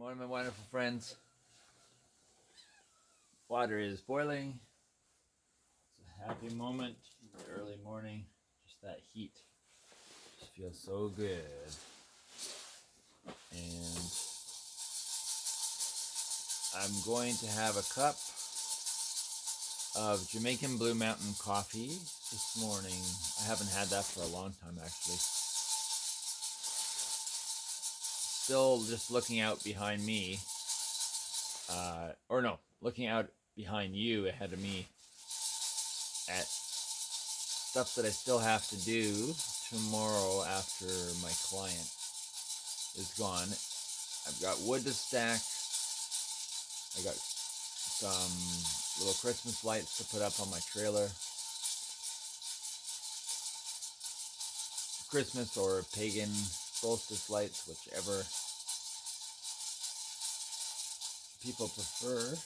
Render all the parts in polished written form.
morning, my wonderful friends. Water is boiling. It's a happy moment. Early morning. Just that heat. Just feels so good. And I'm going to have a cup of Jamaican Blue Mountain coffee this morning. I haven't had that for a long time, actually. Still just looking out behind me. Looking out behind you ahead of me at stuff that I still have to do tomorrow after my client is gone. I've got wood to stack. I got some little Christmas lights to put up on my trailer. Christmas or pagan solstice lights, whichever people prefer.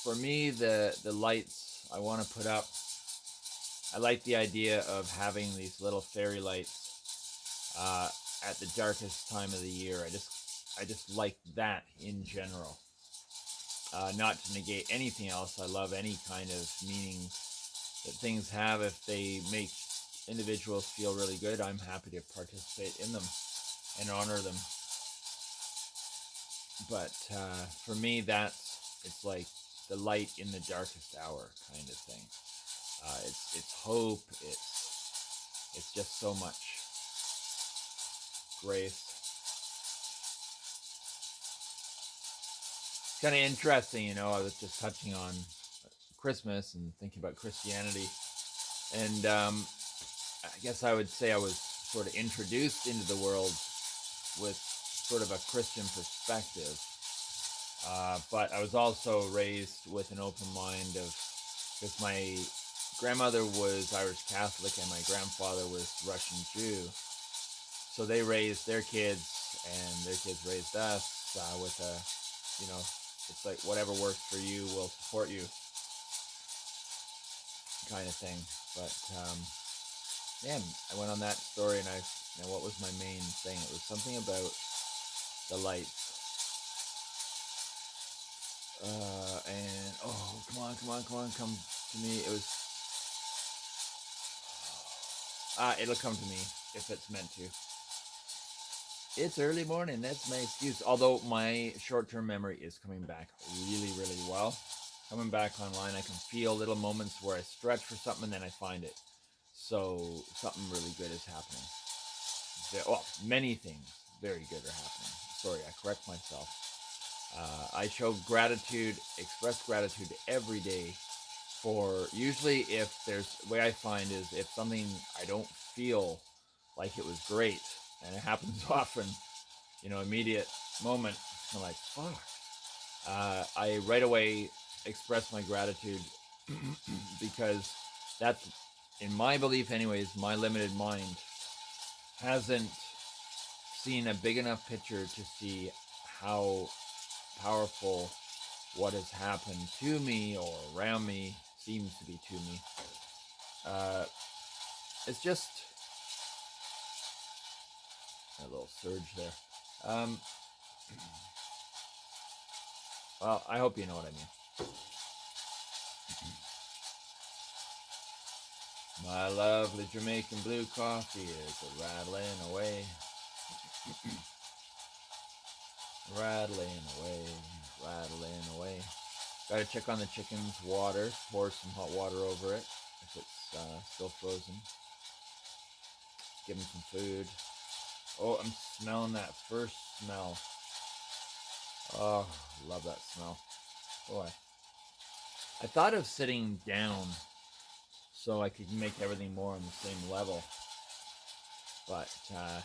For me, the lights I want to put up, I like the idea of having these little fairy lights at the darkest time of the year. I just like that in general. Not to negate anything else. I love any kind of meaning that things have. If they make individuals feel really good, I'm happy to participate in them and honor them. But for me, it's like the light in the darkest hour kind of thing. It's hope. It's just so much grace. It's kind of interesting, I was just touching on Christmas and thinking about Christianity, and I guess I would say I was sort of introduced into the world with sort of a Christian perspective. But I was also raised with an open mind because my grandmother was Irish Catholic and my grandfather was Russian Jew. So they raised their kids and their kids raised us with it's like whatever works for you, we'll support you kind of thing. But I went on that story and what was my main thing? It was something about the lights. And come to me. It was it'll come to me if it's meant to. It's early morning, that's my excuse. Although my short-term memory is coming back really, really well. Coming back online, I can feel little moments where I stretch for something and then I find it. So something really good is happening. Many things very good are happening. Sorry, I correct myself. I show gratitude, express gratitude every day for, usually if there's, the way I find is if something I don't feel like it was great, and it happens often, immediate moment, I'm like, fuck. I right away express my gratitude because that's, in my belief anyways, my limited mind hasn't seen a big enough picture to see how powerful what has happened to me or around me seems to be to me. It's just a little surge there. Well, I hope you know what I mean. My lovely Jamaican blue coffee is rattling away. Rattling away. Gotta check on the chicken's water. Pour some hot water over it if it's still frozen. Give them some food. Oh, I'm smelling that first smell. Oh, love that smell. Boy. I thought of sitting down so I could make everything more on the same level. But, hang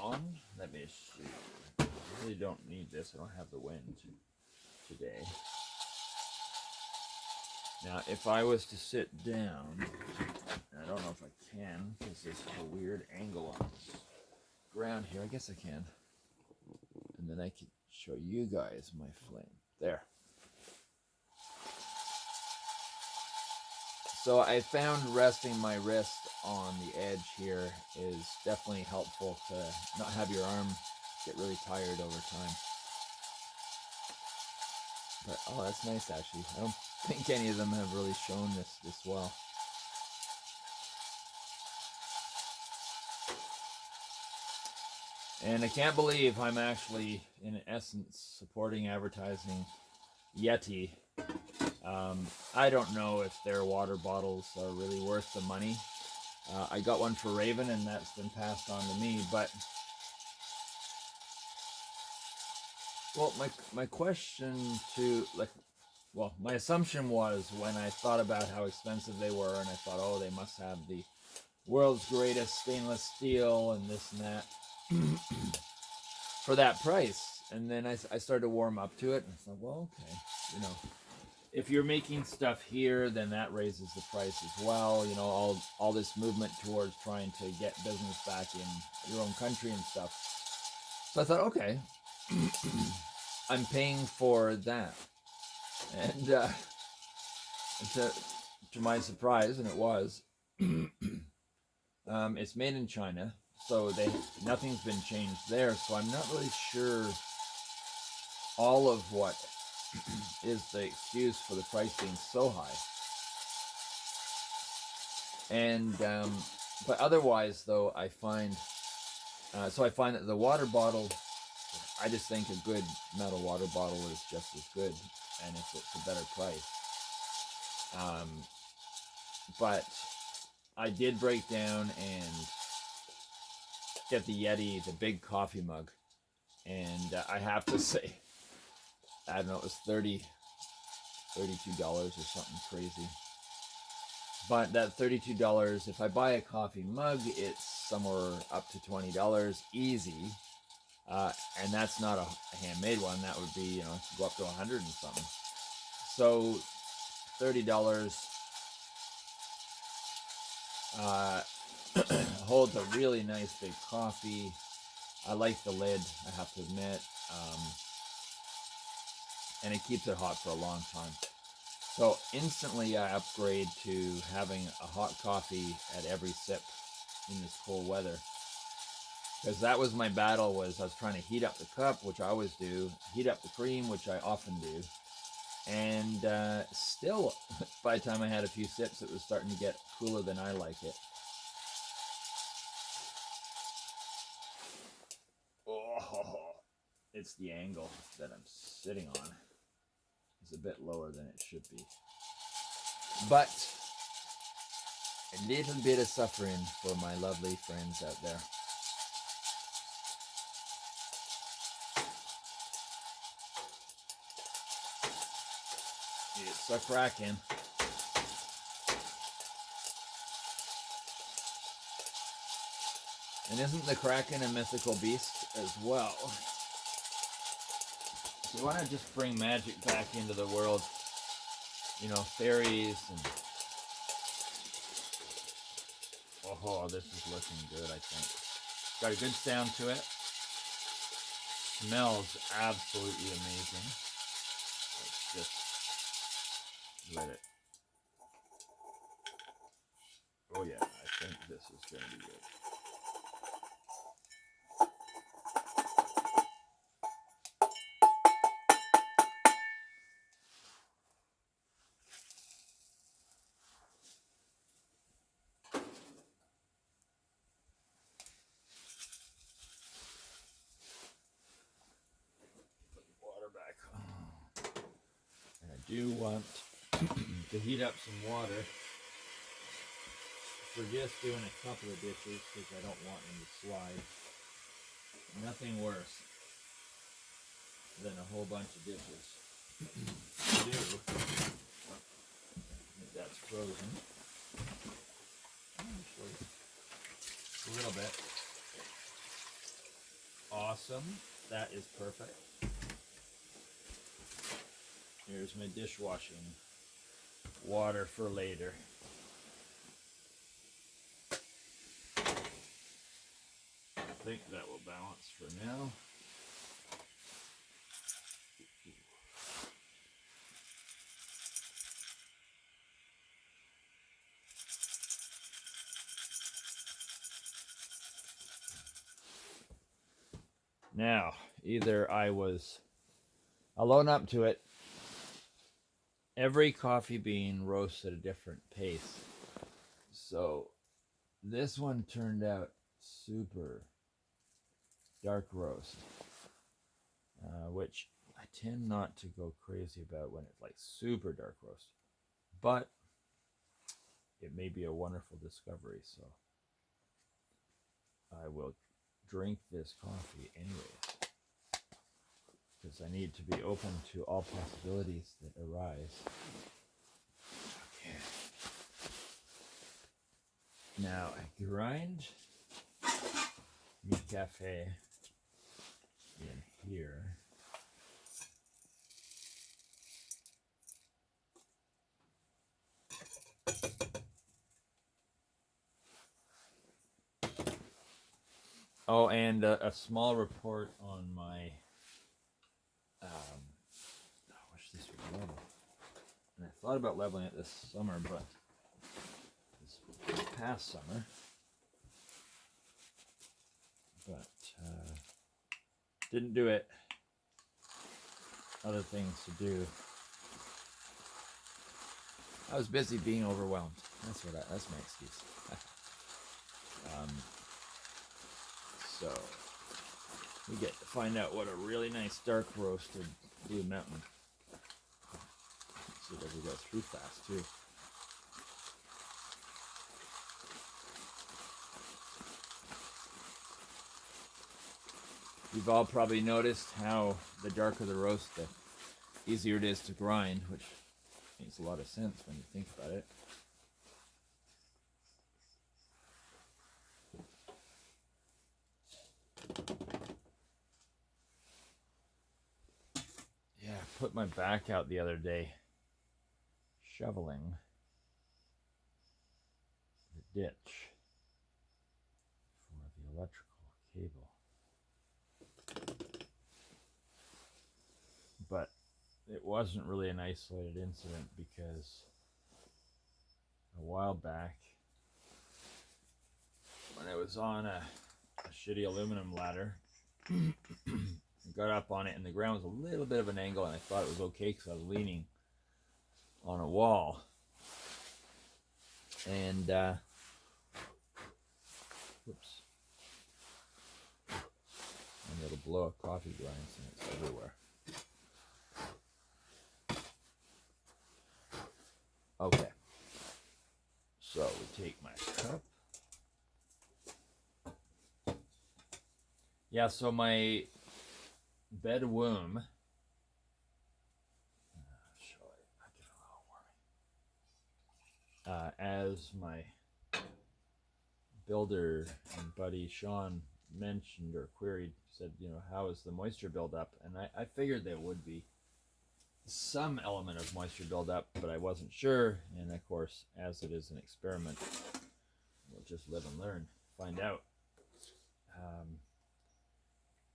on. Let me see. I really don't need this. I don't have the wind today. Now, if I was to sit down, I don't know if I can because there's a weird angle on this ground here. I guess I can. And then I could show you guys my flame. There. So I found resting my wrist on the edge here is definitely helpful to not have your arm get really tired over time. But oh, that's nice actually. I don't think any of them have really shown this well. And I can't believe I'm actually, in essence, supporting advertising Yeti. I don't know if their water bottles are really worth the money. I got one for Raven, and that's been passed on to me. But, well, my question to, well, my assumption was when I thought about how expensive they were, and I thought, oh, they must have the world's greatest stainless steel and this and that for that price. And then I started to warm up to it, and I thought, well, okay, you know, if you're making stuff here, then that raises the price as well. You know, all this movement towards trying to get business back in your own country and stuff. So I thought, okay, I'm paying for that. And to my surprise, and it was, it's made in China, so nothing's been changed there. So I'm not really sure all of what is the excuse for the price being so high. And but otherwise, though, I find that the water bottle, I just think a good metal water bottle is just as good, and if it's a better price. But I did break down and get the Yeti, the big coffee mug, and I have to say, I don't know, it was $32 or something crazy. But that $32, if I buy a coffee mug, it's somewhere up to $20 easy. And that's not a handmade one. That would be, you know, go up to 100 and something. So $30 holds a really nice big coffee. I like the lid, I have to admit. And it keeps it hot for a long time. So instantly I upgrade to having a hot coffee at every sip in this cold weather. Because that was my battle, was I was trying to heat up the cup, which I always do, heat up the cream, which I often do. And still, by the time I had a few sips, it was starting to get cooler than I like it. Oh, it's the angle that I'm sitting on. It's a bit lower than it should be. But a little bit of suffering for my lovely friends out there. It's a Kraken. And isn't the Kraken a mythical beast as well? So you want to just bring magic back into the world. You know, fairies and... Oh, this is looking good, I think. Got a good sound to it. Smells absolutely amazing. Let's just let it... Oh yeah, I think this is going to be good. Do want to heat up some water for just doing a couple of dishes because I don't want them to slide. Nothing worse than a whole bunch of dishes to do. That's frozen. Actually, a little bit. Awesome. That is perfect. Here's my dishwashing water for later. I think that will balance for now. Now, either I was alone up to it. Every coffee bean roasts at a different pace. So this one turned out super dark roast, which I tend not to go crazy about when it's like super dark roast. But it may be a wonderful discovery, so I will drink this coffee anyways, because I need to be open to all possibilities that arise. Okay. Now I grind my cafe in here. Oh, and a small report on my. I wish this would level. And I thought about leveling it this summer, but this past summer. But didn't do it. Other things to do. I was busy being overwhelmed. That's my excuse. So we get to find out what a really nice dark roasted Blue Mountain. See that we go through fast too. You've all probably noticed how the darker the roast, the easier it is to grind, which makes a lot of sense when you think about it. Yeah, I put my back out the other day shoveling the ditch for the electrical cable. But it wasn't really an isolated incident, because a while back when I was on a shitty aluminum ladder, I got up on it and the ground was a little bit of an angle, and I thought it was okay because I was leaning on a wall. And whoops. And it'll blow a coffee grinds and it's everywhere. Okay. So we take my cup. Yeah, so my bed womb. As my builder and buddy Sean mentioned or queried, said, how is the moisture buildup? And I figured there would be some element of moisture buildup, but I wasn't sure. And of course, as it is an experiment, we'll just live and learn, find out.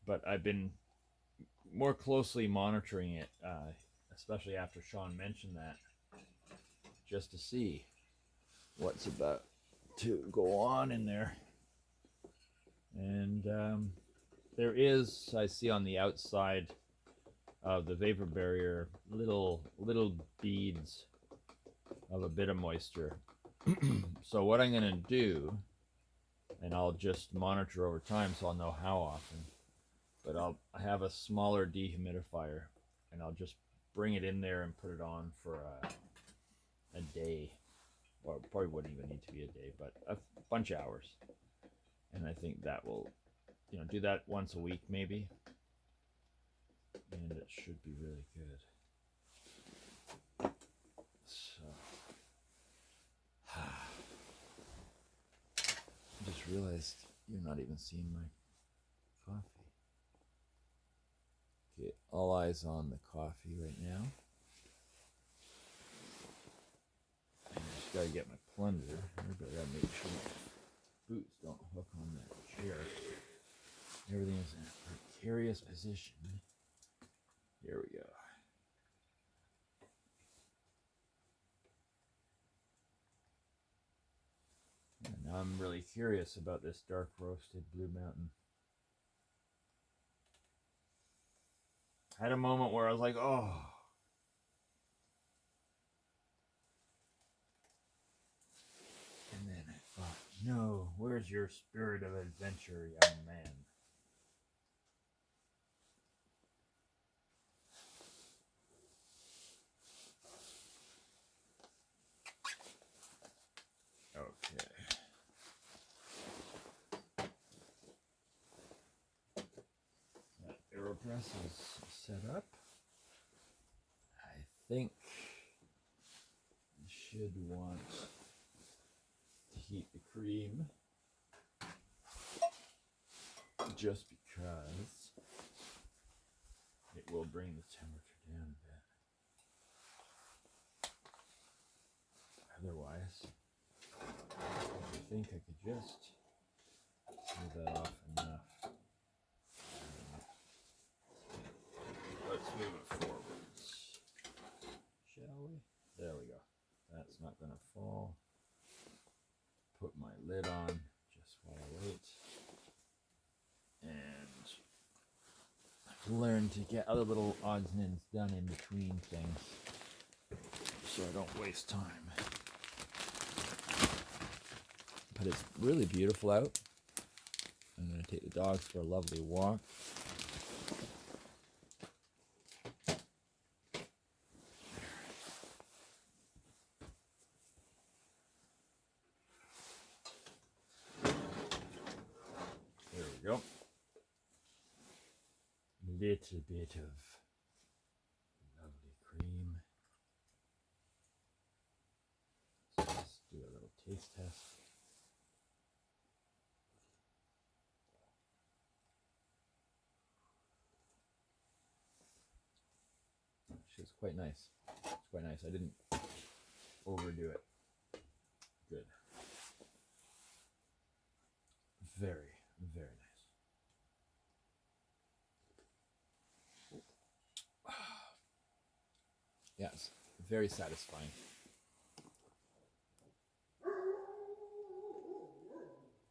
But I've been more closely monitoring it, especially after Sean mentioned that, just to see what's about to go on in there. And there is, I see on the outside of the vapor barrier, little beads of a bit of moisture. So what I'm going to do, and I'll just monitor over time so I'll know how often, but I have a smaller dehumidifier, and I'll just bring it in there and put it on for a day, or probably wouldn't even need to be a day, but a bunch of hours. And I think that will, do that once a week maybe, and it should be really good. So I just realized you're not even seeing my coffee. Okay, all eyes on the coffee right now. I just gotta get my plunger. I gotta make sure my boots don't hook on that chair. Everything is in a precarious position. Here we go. And now I'm really curious about this dark roasted Blue Mountain. had a moment where I was like, oh. And then I thought, no, where's your spirit of adventure, young man? Okay. That AeroPress is set up. I think you should want to heat the cream just because it will bring the temperature down a bit. Otherwise, I think I could just move that off enough. Let's move it forwards, shall we? There we go. That's not going to fall. Put my lid on just while I wait. And I've learned to get other little odds and ends done in between things so I don't waste time. But it's really beautiful out. I'm going to take the dogs for a lovely walk. There we go. A little bit of lovely cream. So let's do a little taste test. It's quite nice. It's quite nice. I didn't overdo it. Good. Very, very nice. Yes, very satisfying.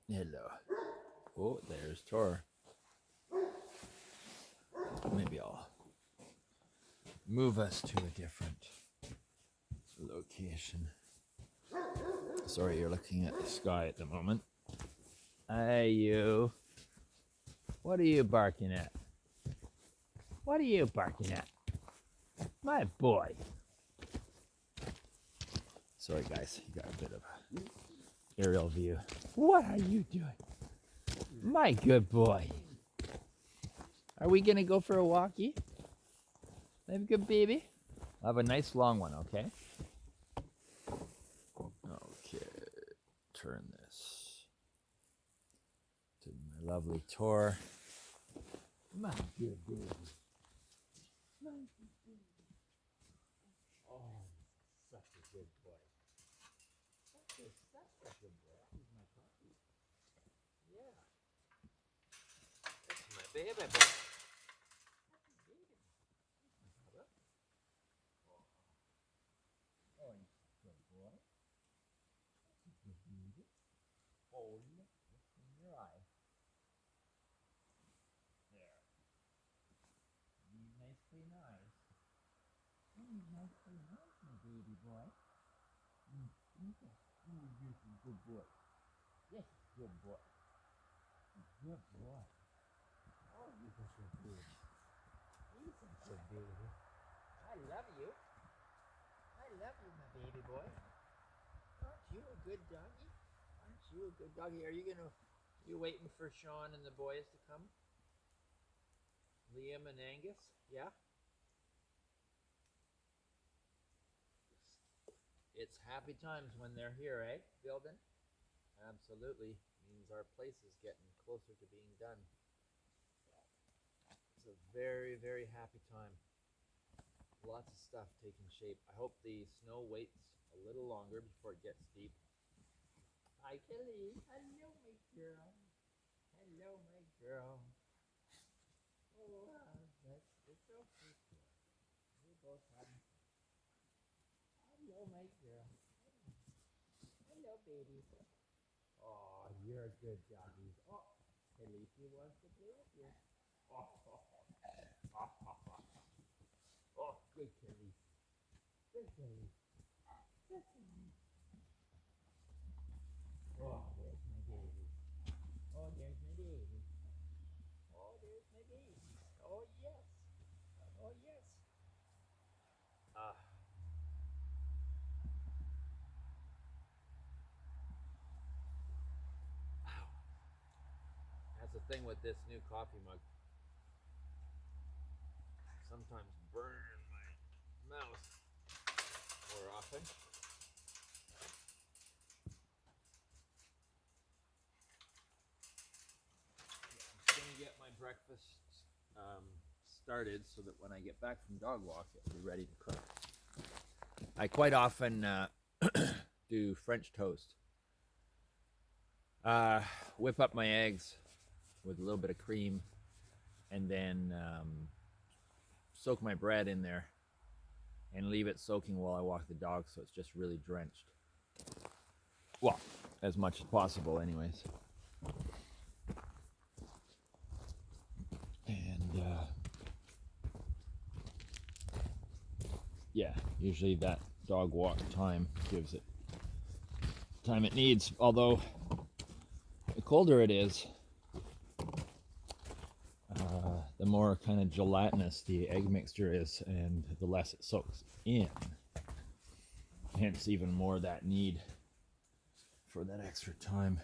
Hello. Oh, there's Tor. Maybe I'll move us to a different location. Sorry, you're looking at the sky at the moment. Hey, you. What are you barking at? What are you barking at? My boy. Sorry, guys. You got a bit of an aerial view. What are you doing? My good boy. Are we going to go for a walkie? Have a good baby? I'll have a nice long one, okay? Okay. Turn this to my lovely Tor. My good baby. My good baby. Oh, such a good boy. Such a good boy. He's my puppy. Yeah. That's my baby boy. That's my baby. Oh, good boy. Good baby. Oh, look in your eye. There. Nicely nice. Nicely nice, my baby boy. Okay. Oh, yes, good boy. Yes, good boy. Good boy. Oh, you're such a baby. You're such a baby. I love you. I love you, my baby boy. Aren't you a good doggy? Aren't you a good doggy? You waiting for Sean and the boys to come? Liam and Angus? Yeah? It's happy times when they're here, eh, Gilden? Absolutely. Means our place is getting closer to being done. It's a very, very happy time. Lots of stuff taking shape. I hope the snow waits a little longer before it gets deep. Hi, Kelly. Hello, my girl. Hello, my girl. Oh, it's okay. We're both having fun. Hello, my girl. Hello, baby. Oh, you're a good doggy. Oh, Khaleesi wants to play with you. Oh, Oh, good kitty. Good kitty. Good kitty. Oh, there's my baby. Oh, there's my baby. Oh, there's my baby. Oh, yes. Oh, yes. Ah. That's the thing with this new coffee mug. Sometimes burn my mouth more often. I'm gonna get my breakfast started so that when I get back from dog walk, it'll be ready to cook. I quite often do French toast. Whip up my eggs with a little bit of cream, and then soak my bread in there and leave it soaking while I walk the dog, so it's just really drenched. Well, as much as possible anyways. And yeah, usually that dog walk time gives it time it needs, although the colder it is, the more kind of gelatinous the egg mixture is, and the less it soaks in. Hence even more that need for that extra time.